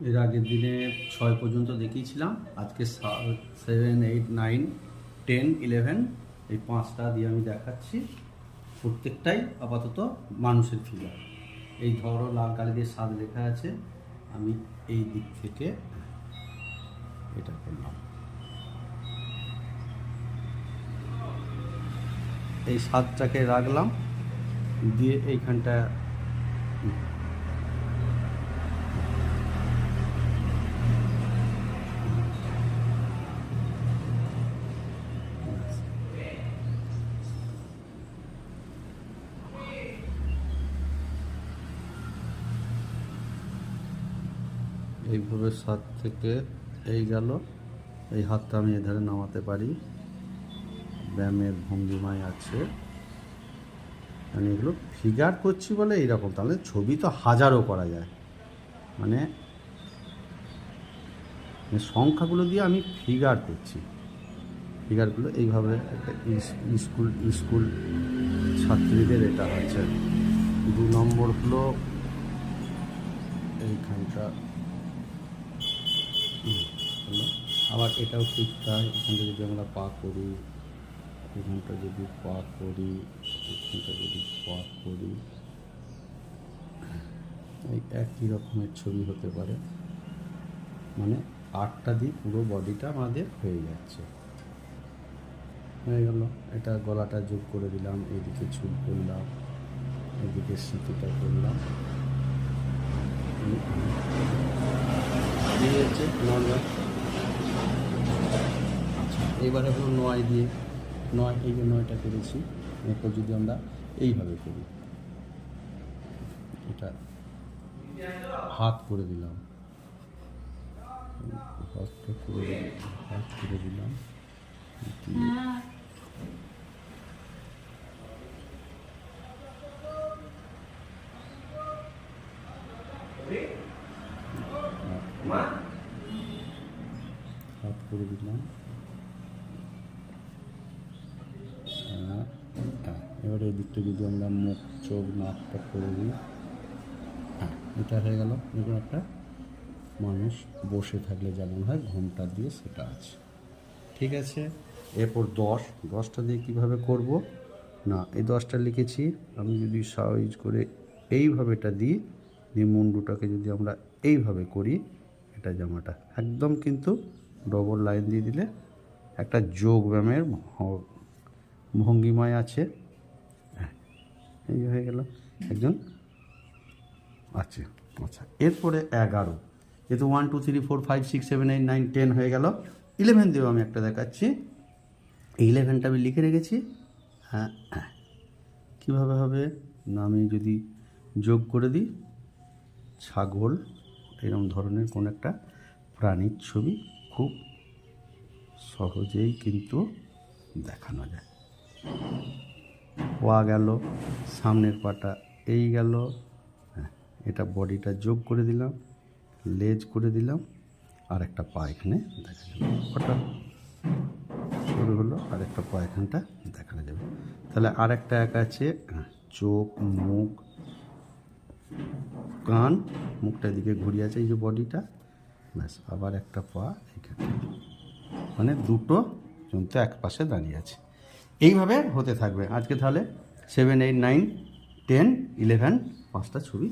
এর আগের দিনে 6 পর্যন্ত দেখিয়েছিলাম, আজকে 7, 8, 9, 10, 11 এই 5টা দিয়ে আমি দেখাচ্ছি। প্রত্যেকটাই আপাতত মানুষের ফিগার। এই ধরো লাল কালি দিয়ে 7 লেখা আছে, আমি এই দিক থেকে এটা করলাম, এই 7টাকে রাখলাম, দিয়ে এইখানটা এইভাবে 7 থেকে এই গেল। এই হাতটা আমি এধারে নামাতে পারি, ব্যায়ামের ভঙ্গিমায় আছে। মানে এগুলো ফিগার করছি বলে এইরকম, তাহলে ছবি তো হাজারও করা যায়। মানে সংখ্যাগুলো দিয়ে আমি ফিগার করছি। ফিগারগুলো এইভাবে একটা স্কুল ছাত্রীদের এটা আছে। 2 নম্বর হলো এইখানটা হলো, আবার এটাও ঠিক তাই। এখানটা যদি আমরা পা করি, এখানটা যদি পা করি, এখানটা যদি পা করি, এই একই রকমের ছবি হতে পারে। মানে 8টা দিয়ে পুরো বডিটা আমাদের হয়ে যাচ্ছে। হয়ে গেল। এটা গলাটা যোগ করে দিলাম, এইদিকে চুল করলাম, এদিকে সিঁথিটা করলাম, দিয়েছে নর্মাল। আচ্ছা, এবারে হলো 9 দিয়ে 9, এই যে 9টা করেছি। এরপর যদি আমরা এইভাবে করি, এটা হাত করে দিলাম, হাত করে দিলাম, হাত করে দিলাম। এবারে এই দিকটা যদি আমরা মুখ, চোখ, নাকটা করে দিই, এটা হয়ে গেল। এরকম একটা মানুষ বসে থাকলে যেমন হয় ঘোমটা দিয়ে, সেটা আছে। ঠিক আছে। এরপর 10টা দিয়ে কীভাবে করব না, এই 10টা লিখেছি। আমি যদি সাইজ করে এইভাবে এটা দিই, দিয়ে মুন্ডুটাকে যদি আমরা এইভাবে করি, এটা জামাটা একদম কিন্তু ডবল লাইন দিয়ে দিলে একটা যোগ ব্যায়ামের ভঙ্গিমায় আছে। এই হয়ে গেল একজন আছে। আচ্ছা, এরপরে 11, যেহেতু 1, 2, 3, 4, 5, 6, 7, 8, 9, 10 হয়ে গেল। 11 দিয়েও আমি একটা দেখাচ্ছি। এই 11টা আমি লিখে রেখেছি। হ্যাঁ, কীভাবে হবে না, আমি যদি যোগ করে দিই, ছাগল এরকম ধরনের কোনো একটা প্রাণীর ছবি খুব সহজেই কিন্তু দেখানো যায়। পা গেল, সামনের পাটা এই গেল, এটা বডিটা যোগ করে দিলাম, লেজ করে দিলাম, আর একটা পা এখানে দেখা যাবে। ওটা শুরু হলো, আর একটা পা এখানটা দেখানো যাবে। তাহলে আর একটা আছে, চোখ, মুখ, কান, মুখটা এদিকে ঘুরিয়ে আছে, এই যে বডিটা, ব্যাস। আবার একটা পা এখানে, মানে দুটো জন্তু এক পাশে দাঁড়িয়ে আছে। এইভাবে হতে থাকবে। আজকে তাহলে 7, 8, 9, 10, 11 5টা ছবি